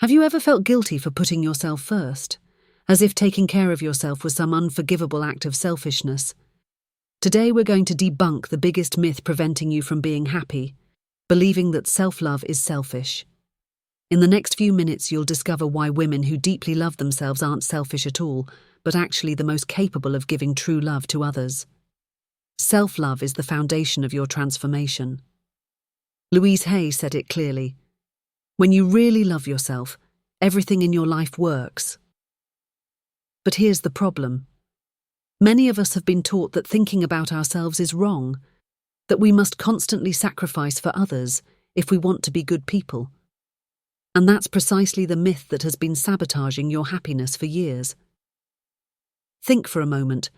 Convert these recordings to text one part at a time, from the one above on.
Have you ever felt guilty for putting yourself first, as if taking care of yourself was some unforgivable act of selfishness? Today we're going to debunk the biggest myth preventing you from being happy, believing that self-love is selfish. In the next few minutes you'll discover why women who deeply love themselves aren't selfish at all, but actually the most capable of giving true love to others. Self-love is the foundation of your transformation. Louise Hay said it clearly. When you really love yourself, everything in your life works. But here's the problem. Many of us have been taught that thinking about ourselves is wrong, that we must constantly sacrifice for others if we want to be good people. And that's precisely the myth that has been sabotaging your happiness for years. Think for a moment.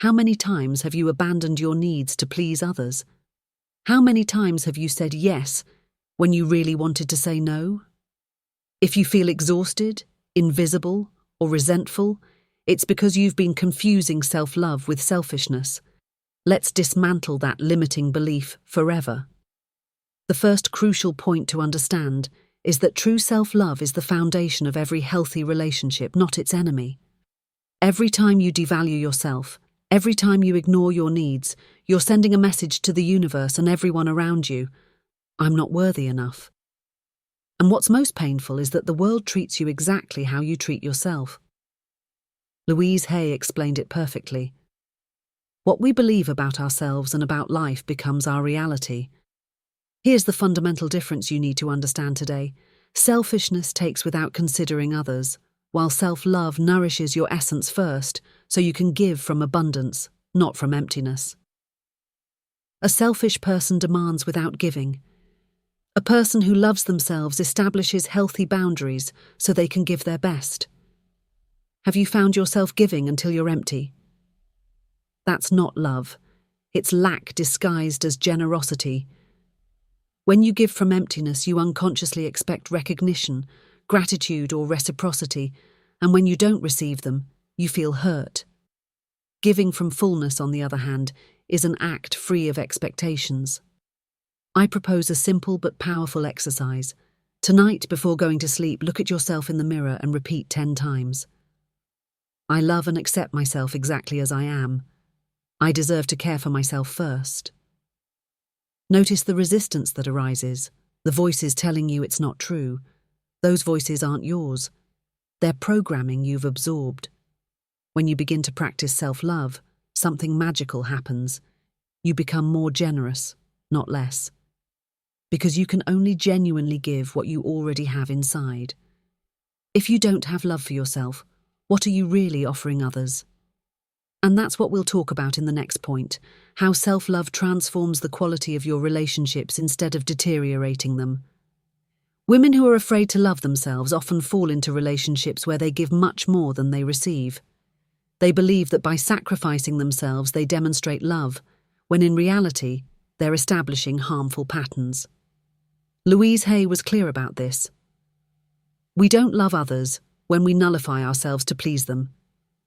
How many times have you abandoned your needs to please others? How many times have you said yes when you really wanted to say no? If you feel exhausted, invisible, or resentful, it's because you've been confusing self-love with selfishness. Let's dismantle that limiting belief forever. The first crucial point to understand is that true self-love is the foundation of every healthy relationship, not its enemy. Every time you devalue yourself, every time you ignore your needs, you're sending a message to the universe and everyone around you: I'm not worthy enough. And what's most painful is that the world treats you exactly how you treat yourself. Louise Hay explained it perfectly. What we believe about ourselves and about life becomes our reality. Here's the fundamental difference you need to understand today. Selfishness takes without considering others, while self-love nourishes your essence first, so you can give from abundance, not from emptiness. A selfish person demands without giving. A person who loves themselves establishes healthy boundaries so they can give their best. Have you found yourself giving until you're empty? That's not love. It's lack disguised as generosity. When you give from emptiness, you unconsciously expect recognition, gratitude, or reciprocity, and when you don't receive them, you feel hurt. Giving from fullness, on the other hand, is an act free of expectations. I propose a simple but powerful exercise. Tonight, before going to sleep, look at yourself in the mirror and repeat 10 times. I love and accept myself exactly as I am. I deserve to care for myself first. Notice the resistance that arises, the voices telling you it's not true. Those voices aren't yours. They're programming you've absorbed. When you begin to practice self-love, something magical happens. You become more generous, not less. Because you can only genuinely give what you already have inside. If you don't have love for yourself, what are you really offering others? And that's what we'll talk about in the next point, how self-love transforms the quality of your relationships instead of deteriorating them. Women who are afraid to love themselves often fall into relationships where they give much more than they receive. They believe that by sacrificing themselves they demonstrate love, when in reality they're establishing harmful patterns. Louise Hay was clear about this. We don't love others when we nullify ourselves to please them.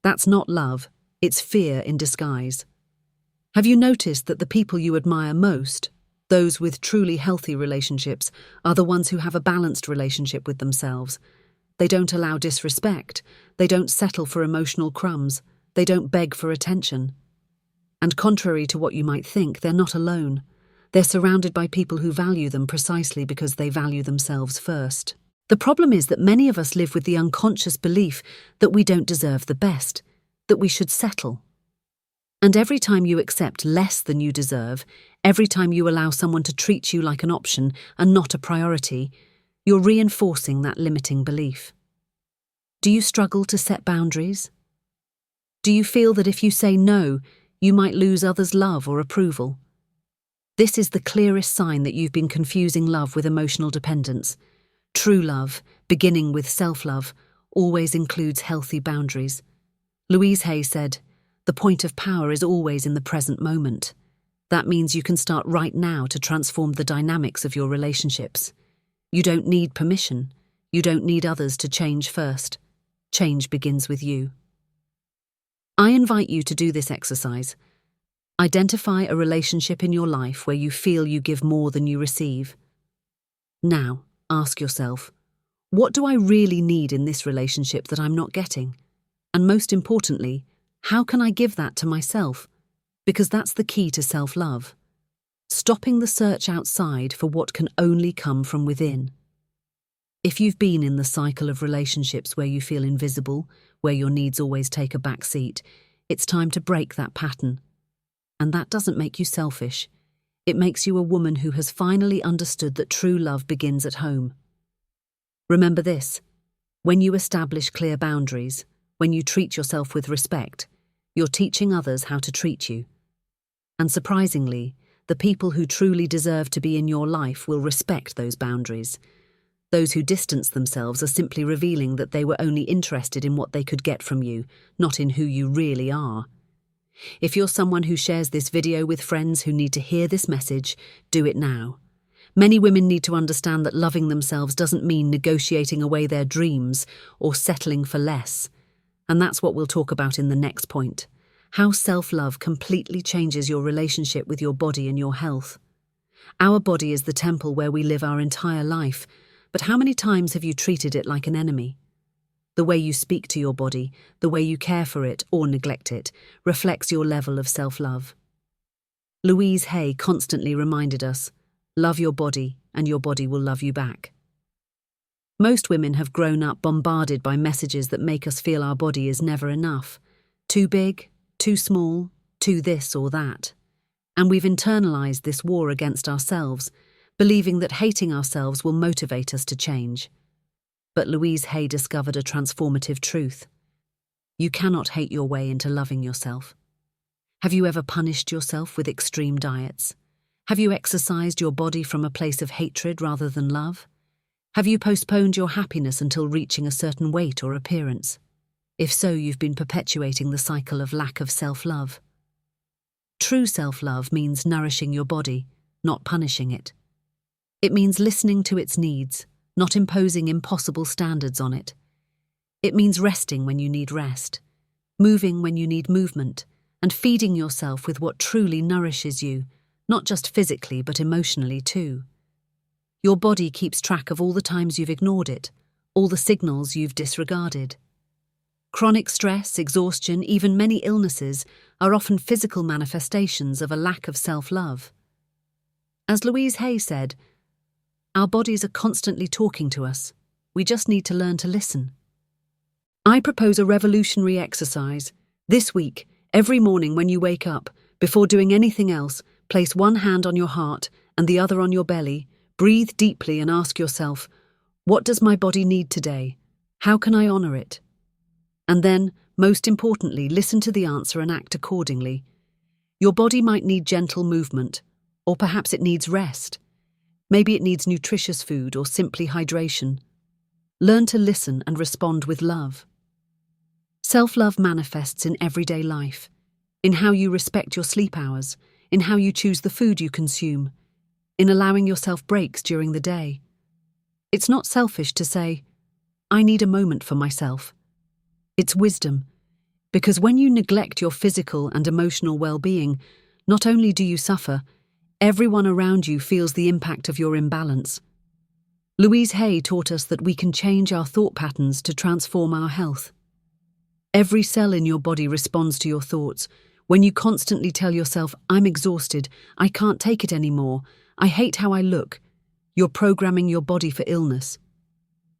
That's not love, it's fear in disguise. Have you noticed that the people you admire most, those with truly healthy relationships, are the ones who have a balanced relationship with themselves? They don't allow disrespect, they don't settle for emotional crumbs, they don't beg for attention. And contrary to what you might think, they're not alone. They're surrounded by people who value them precisely because they value themselves first. The problem is that many of us live with the unconscious belief that we don't deserve the best, that we should settle. And every time you accept less than you deserve, every time you allow someone to treat you like an option and not a priority, you're reinforcing that limiting belief. Do you struggle to set boundaries? Do you feel that if you say no, you might lose others' love or approval? This is the clearest sign that you've been confusing love with emotional dependence. True love, beginning with self-love, always includes healthy boundaries. Louise Hay said, "The point of power is always in the present moment." That means you can start right now to transform the dynamics of your relationships. You don't need permission. You don't need others to change first. Change begins with you. I invite you to do this exercise. Identify a relationship in your life where you feel you give more than you receive. Now, ask yourself, What do I really need in this relationship that I'm not getting? And most importantly, how can I give that to myself? Because that's the key to self-love. Stopping the search outside for what can only come from within. If you've been in the cycle of relationships where you feel invisible, where your needs always take a back seat, it's time to break that pattern. And that doesn't make you selfish. It makes you a woman who has finally understood that true love begins at home. Remember this: when you establish clear boundaries, when you treat yourself with respect, you're teaching others how to treat you. And surprisingly, the people who truly deserve to be in your life will respect those boundaries. Those who distance themselves are simply revealing that they were only interested in what they could get from you, not in who you really are. If you're someone who shares this video with friends who need to hear this message, do it now. Many women need to understand that loving themselves doesn't mean negotiating away their dreams or settling for less. And that's what we'll talk about in the next point: how self-love completely changes your relationship with your body and your health. Our body is the temple where we live our entire life, but how many times have you treated it like an enemy? The way you speak to your body, the way you care for it or neglect it, reflects your level of self-love. Louise Hay constantly reminded us, love your body and your body will love you back. Most women have grown up bombarded by messages that make us feel our body is never enough. Too big, too small, too this or that. And we've internalized this war against ourselves, believing that hating ourselves will motivate us to change. But Louise Hay discovered a transformative truth. You cannot hate your way into loving yourself. Have you ever punished yourself with extreme diets? Have you exercised your body from a place of hatred rather than love? Have you postponed your happiness until reaching a certain weight or appearance? If so, you've been perpetuating the cycle of lack of self-love. True self-love means nourishing your body, not punishing it. It means listening to its needs, not imposing impossible standards on it. It means resting when you need rest, moving when you need movement, and feeding yourself with what truly nourishes you, not just physically but emotionally too. Your body keeps track of all the times you've ignored it, all the signals you've disregarded. Chronic stress, exhaustion, even many illnesses are often physical manifestations of a lack of self-love. As Louise Hay said, our bodies are constantly talking to us. We just need to learn to listen. I propose a revolutionary exercise. This week, every morning when you wake up, before doing anything else, place one hand on your heart and the other on your belly, breathe deeply and ask yourself, what does my body need today? How can I honor it? And then, most importantly, listen to the answer and act accordingly. Your body might need gentle movement, or perhaps it needs rest. Maybe it needs nutritious food or simply hydration. Learn to listen and respond with love. Self-love manifests in everyday life, in how you respect your sleep hours, in how you choose the food you consume, in allowing yourself breaks during the day. It's not selfish to say, I need a moment for myself. It's wisdom, because when you neglect your physical and emotional well-being, not only do you suffer, everyone around you feels the impact of your imbalance. Louise Hay taught us that we can change our thought patterns to transform our health. Every cell in your body responds to your thoughts. When you constantly tell yourself, I'm exhausted, I can't take it anymore, I hate how I look, you're programming your body for illness.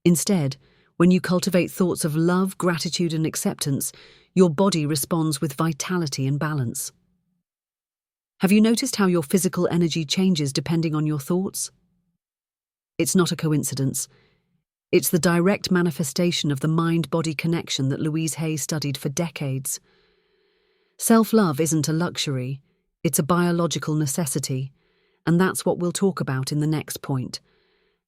Instead, when you cultivate thoughts of love, gratitude, and acceptance, your body responds with vitality and balance. Have you noticed how your physical energy changes depending on your thoughts? It's not a coincidence. It's the direct manifestation of the mind-body connection that Louise Hay studied for decades. Self-love isn't a luxury, it's a biological necessity, and that's what we'll talk about in the next point.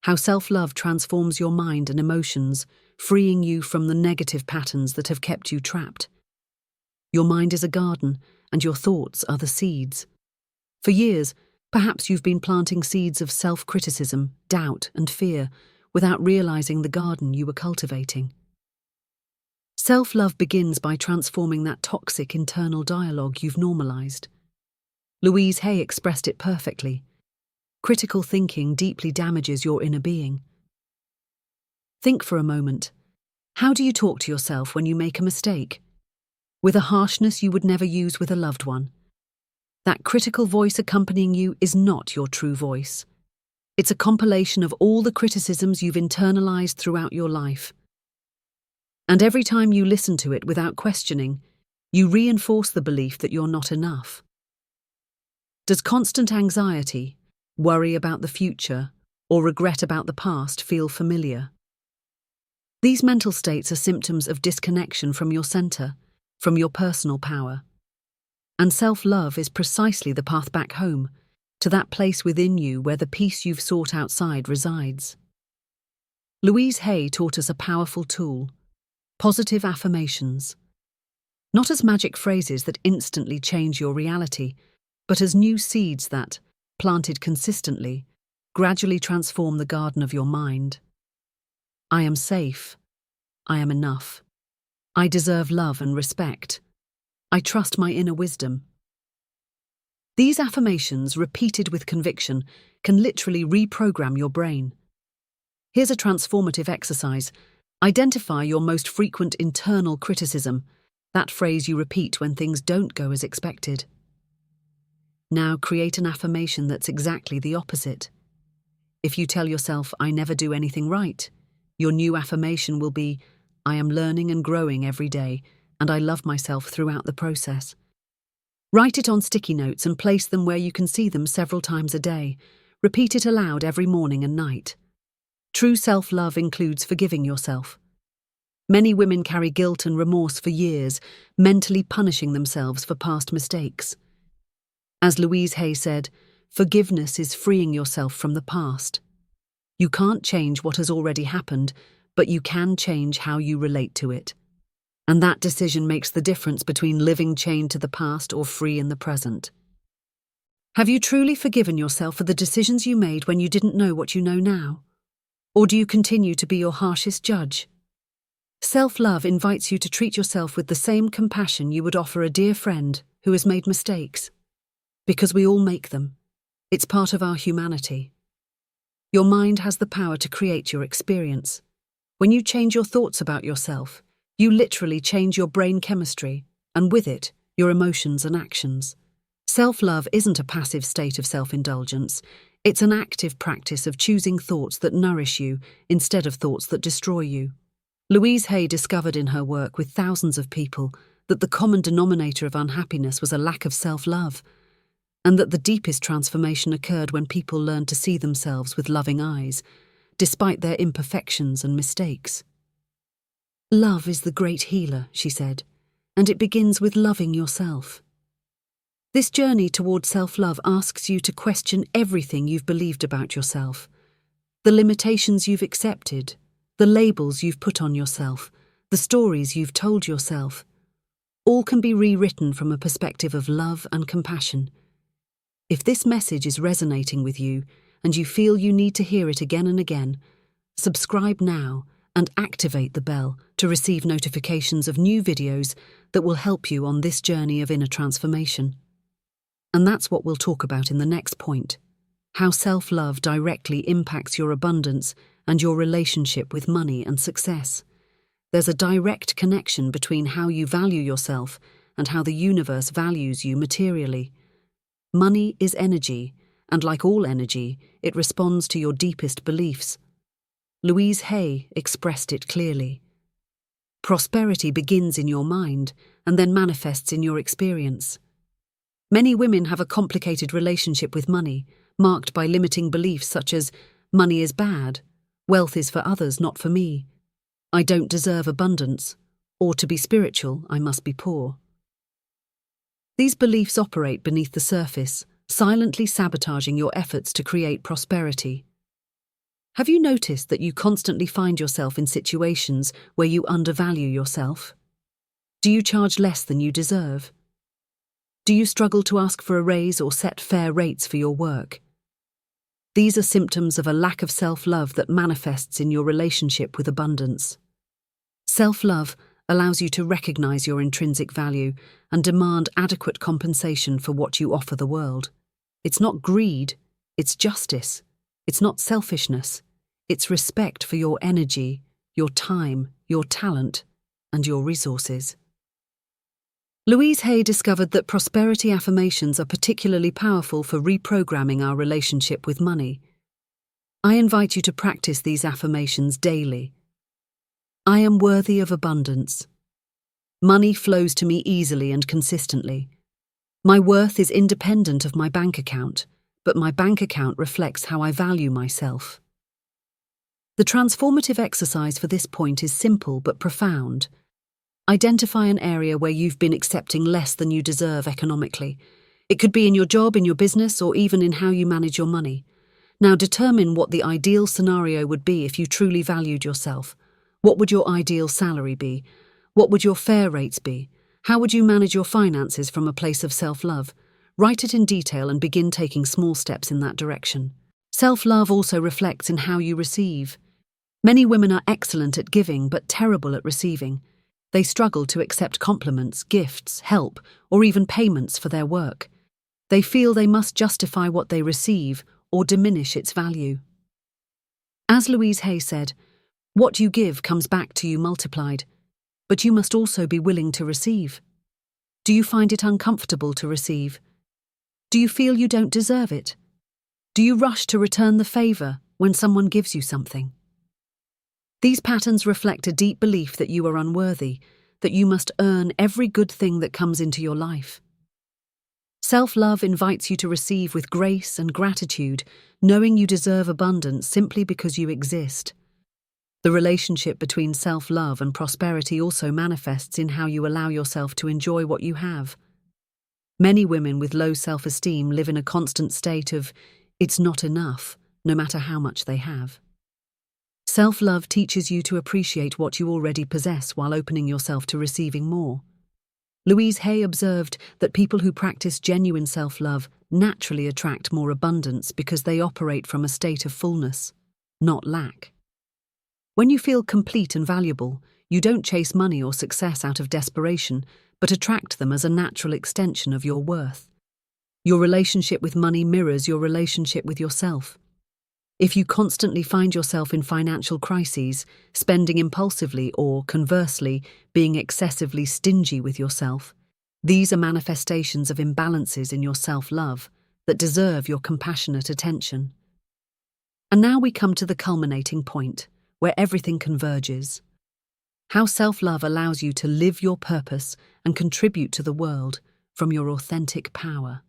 How self-love transforms your mind and emotions, freeing you from the negative patterns that have kept you trapped. Your mind is a garden, and your thoughts are the seeds. For years, perhaps you've been planting seeds of self-criticism, doubt, and fear without realizing the garden you were cultivating. Self-love begins by transforming that toxic internal dialogue you've normalized. Louise Hay expressed it perfectly. Critical thinking deeply damages your inner being. Think for a moment. How do you talk to yourself when you make a mistake? With a harshness you would never use with a loved one. That critical voice accompanying you is not your true voice. It's a compilation of all the criticisms you've internalized throughout your life. And every time you listen to it without questioning, you reinforce the belief that you're not enough. Does constant anxiety, worry about the future, or regret about the past feel familiar? These mental states are symptoms of disconnection from your center, from your personal power. And self-love is precisely the path back home, to that place within you where the peace you've sought outside resides. Louise Hay taught us a powerful tool: positive affirmations. Not as magic phrases that instantly change your reality, but as new seeds that, planted consistently, gradually transform the garden of your mind. I am safe. I am enough. I deserve love and respect. I trust my inner wisdom. These affirmations, repeated with conviction, can literally reprogram your brain. Here's a transformative exercise. Identify your most frequent internal criticism, that phrase you repeat when things don't go as expected. Now create an affirmation that's exactly the opposite. If you tell yourself, "I never do anything right," your new affirmation will be, "I am learning and growing every day, and I love myself throughout the process." Write it on sticky notes and place them where you can see them several times a day. Repeat it aloud every morning and night. True self-love includes forgiving yourself. Many women carry guilt and remorse for years, mentally punishing themselves for past mistakes. As Louise Hay said, forgiveness is freeing yourself from the past. You can't change what has already happened, but you can change how you relate to it. And that decision makes the difference between living chained to the past or free in the present. Have you truly forgiven yourself for the decisions you made when you didn't know what you know now? Or do you continue to be your harshest judge? Self-love invites you to treat yourself with the same compassion you would offer a dear friend who has made mistakes. Because we all make them. It's part of our humanity. Your mind has the power to create your experience. When you change your thoughts about yourself, you literally change your brain chemistry, and with it, your emotions and actions. Self-love isn't a passive state of self-indulgence. It's an active practice of choosing thoughts that nourish you instead of thoughts that destroy you. Louise Hay discovered in her work with thousands of people that the common denominator of unhappiness was a lack of self-love, and that the deepest transformation occurred when people learned to see themselves with loving eyes, despite their imperfections and mistakes. Love is the great healer, she said, and it begins with loving yourself. This journey toward self-love asks you to question everything you've believed about yourself, the limitations you've accepted, the labels you've put on yourself, the stories you've told yourself. All can be rewritten from a perspective of love and compassion. If this message is resonating with you and you feel you need to hear it again and again, subscribe now and activate the bell to receive notifications of new videos that will help you on this journey of inner transformation. And that's what we'll talk about in the next point: how self-love directly impacts your abundance and your relationship with money and success. There's a direct connection between how you value yourself and how the universe values you materially. Money is energy, and like all energy, it responds to your deepest beliefs. Louise Hay expressed it clearly. Prosperity begins in your mind and then manifests in your experience. Many women have a complicated relationship with money, marked by limiting beliefs such as, money is bad, wealth is for others, not for me, I don't deserve abundance, or to be spiritual, I must be poor. These beliefs operate beneath the surface, silently sabotaging your efforts to create prosperity. Have you noticed that you constantly find yourself in situations where you undervalue yourself? Do you charge less than you deserve? Do you struggle to ask for a raise or set fair rates for your work? These are symptoms of a lack of self-love that manifests in your relationship with abundance. Self-love allows you to recognize your intrinsic value and demand adequate compensation for what you offer the world. It's not greed, it's justice. It's not selfishness. It's respect for your energy, your time, your talent, and your resources. Louise Hay discovered that prosperity affirmations are particularly powerful for reprogramming our relationship with money. I invite you to practice these affirmations daily. I am worthy of abundance. Money flows to me easily and consistently. My worth is independent of my bank account, but my bank account reflects how I value myself. The transformative exercise for this point is simple but profound. Identify an area where you've been accepting less than you deserve economically. It could be in your job, in your business, or even in how you manage your money. Now determine what the ideal scenario would be if you truly valued yourself. What would your ideal salary be? What would your fair rates be? How would you manage your finances from a place of self-love? Write it in detail and begin taking small steps in that direction. Self-love also reflects in how you receive. Many women are excellent at giving but terrible at receiving. They struggle to accept compliments, gifts, help, or even payments for their work. They feel they must justify what they receive or diminish its value. As Louise Hay said, "What you give comes back to you multiplied, but you must also be willing to receive." Do you find it uncomfortable to receive? Do you feel you don't deserve it? Do you rush to return the favor when someone gives you something? These patterns reflect a deep belief that you are unworthy, that you must earn every good thing that comes into your life. Self-love invites you to receive with grace and gratitude, knowing you deserve abundance simply because you exist. The relationship between self-love and prosperity also manifests in how you allow yourself to enjoy what you have. Many women with low self-esteem live in a constant state of, "it's not enough," no matter how much they have. Self-love teaches you to appreciate what you already possess while opening yourself to receiving more. Louise Hay observed that people who practice genuine self-love naturally attract more abundance because they operate from a state of fullness, not lack. When you feel complete and valuable, you don't chase money or success out of desperation, but attract them as a natural extension of your worth. Your relationship with money mirrors your relationship with yourself. If you constantly find yourself in financial crises, spending impulsively or, conversely, being excessively stingy with yourself, these are manifestations of imbalances in your self-love that deserve your compassionate attention. And now we come to the culminating point, where everything converges. How self-love allows you to live your purpose and contribute to the world from your authentic power.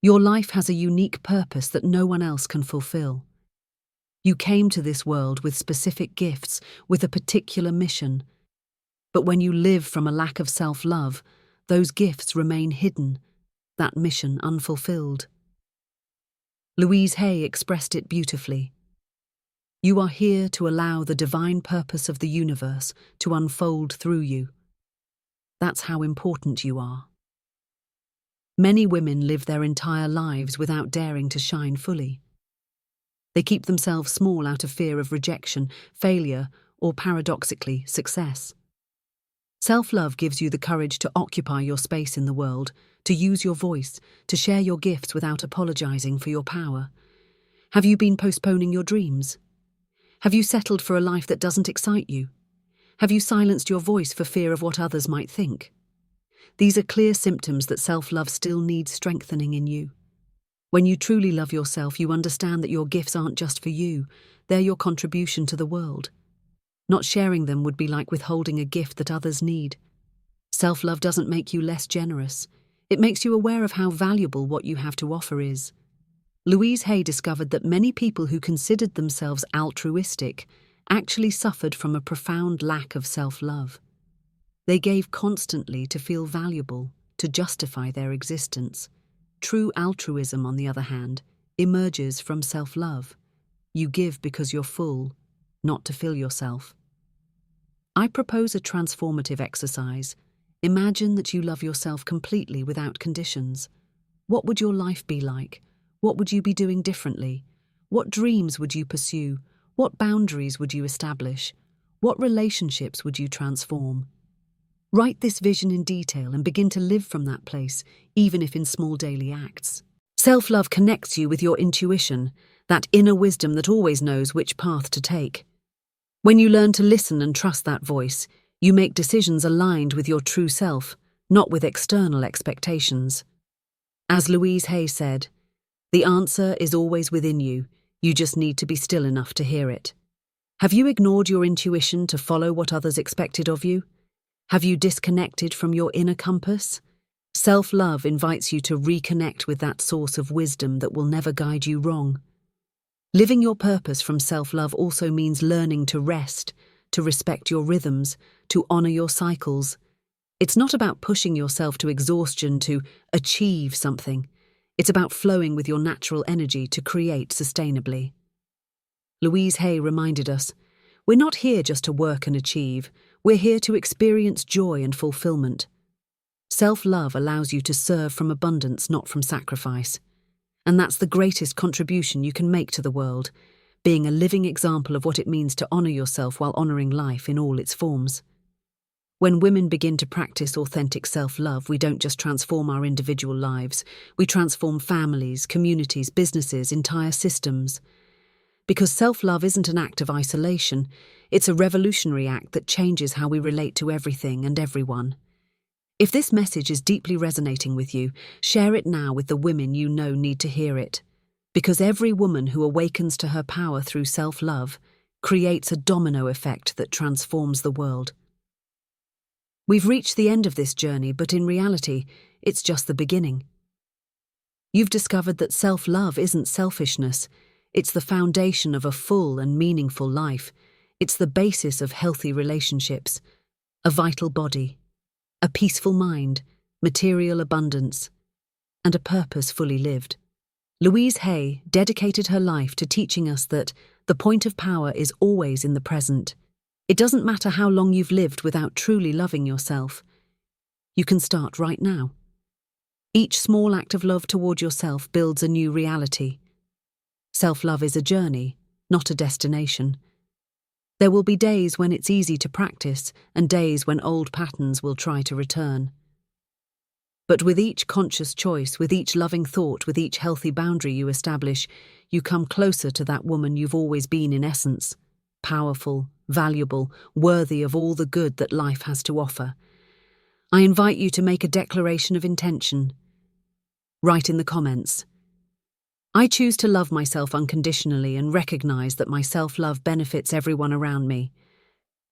Your life has a unique purpose that no one else can fulfill. You came to this world with specific gifts, with a particular mission. But when you live from a lack of self-love, those gifts remain hidden, that mission unfulfilled. Louise Hay expressed it beautifully. You are here to allow the divine purpose of the universe to unfold through you. That's how important you are. Many women live their entire lives without daring to shine fully. They keep themselves small out of fear of rejection, failure, or paradoxically, success. Self-love gives you the courage to occupy your space in the world, to use your voice, to share your gifts without apologizing for your power. Have you been postponing your dreams? Have you settled for a life that doesn't excite you? Have you silenced your voice for fear of what others might think? These are clear symptoms that self-love still needs strengthening in you. When you truly love yourself, you understand that your gifts aren't just for you, they're your contribution to the world. Not sharing them would be like withholding a gift that others need. Self-love doesn't make you less generous. It makes you aware of how valuable what you have to offer is. Louise Hay discovered that many people who considered themselves altruistic actually suffered from a profound lack of self-love. They gave constantly to feel valuable, to justify their existence. True altruism, on the other hand, emerges from self-love. You give because you're full, not to fill yourself. I propose a transformative exercise. Imagine that you love yourself completely without conditions. What would your life be like? What would you be doing differently? What dreams would you pursue? What boundaries would you establish? What relationships would you transform? Write this vision in detail and begin to live from that place, even if in small daily acts. Self-love connects you with your intuition, that inner wisdom that always knows which path to take. When you learn to listen and trust that voice, you make decisions aligned with your true self, not with external expectations. As Louise Hay said, "The answer is always within you, you just need to be still enough to hear it." Have you ignored your intuition to follow what others expected of you? Have you disconnected from your inner compass? Self-love invites you to reconnect with that source of wisdom that will never guide you wrong. Living your purpose from self-love also means learning to rest, to respect your rhythms, to honor your cycles. It's not about pushing yourself to exhaustion to achieve something. It's about flowing with your natural energy to create sustainably. Louise Hay reminded us, we're not here just to work and achieve, we're here to experience joy and fulfillment. Self-love allows you to serve from abundance, not from sacrifice. And that's the greatest contribution you can make to the world, being a living example of what it means to honor yourself while honoring life in all its forms. When women begin to practice authentic self-love, we don't just transform our individual lives, we transform families, communities, businesses, entire systems. Because self-love isn't an act of isolation, it's a revolutionary act that changes how we relate to everything and everyone. If this message is deeply resonating with you, share it now with the women you know need to hear it. Because every woman who awakens to her power through self-love creates a domino effect that transforms the world. We've reached the end of this journey, but in reality, it's just the beginning. You've discovered that self-love isn't selfishness. It's the foundation of a full and meaningful life. It's the basis of healthy relationships, a vital body, a peaceful mind, material abundance, and a purpose fully lived. Louise Hay dedicated her life to teaching us that the point of power is always in the present. It doesn't matter how long you've lived without truly loving yourself. You can start right now. Each small act of love toward yourself builds a new reality. Self-love is a journey, not a destination. There will be days when it's easy to practice and days when old patterns will try to return. But with each conscious choice, with each loving thought, with each healthy boundary you establish, you come closer to that woman you've always been in essence, powerful, valuable, worthy of all the good that life has to offer. I invite you to make a declaration of intention. Write in the comments, "I choose to love myself unconditionally and recognize that my self-love benefits everyone around me."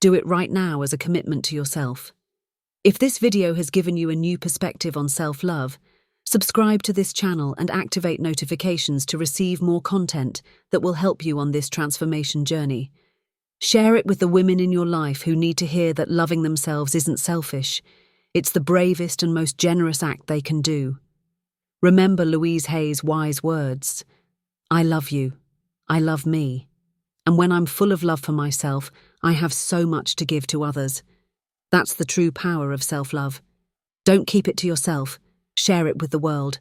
Do it right now as a commitment to yourself. If this video has given you a new perspective on self-love, subscribe to this channel and activate notifications to receive more content that will help you on this transformation journey. Share it with the women in your life who need to hear that loving themselves isn't selfish. It's the bravest and most generous act they can do. Remember Louise Hay's wise words, "I love you, I love me, and when I'm full of love for myself, I have so much to give to others." That's the true power of self-love. Don't keep it to yourself, share it with the world.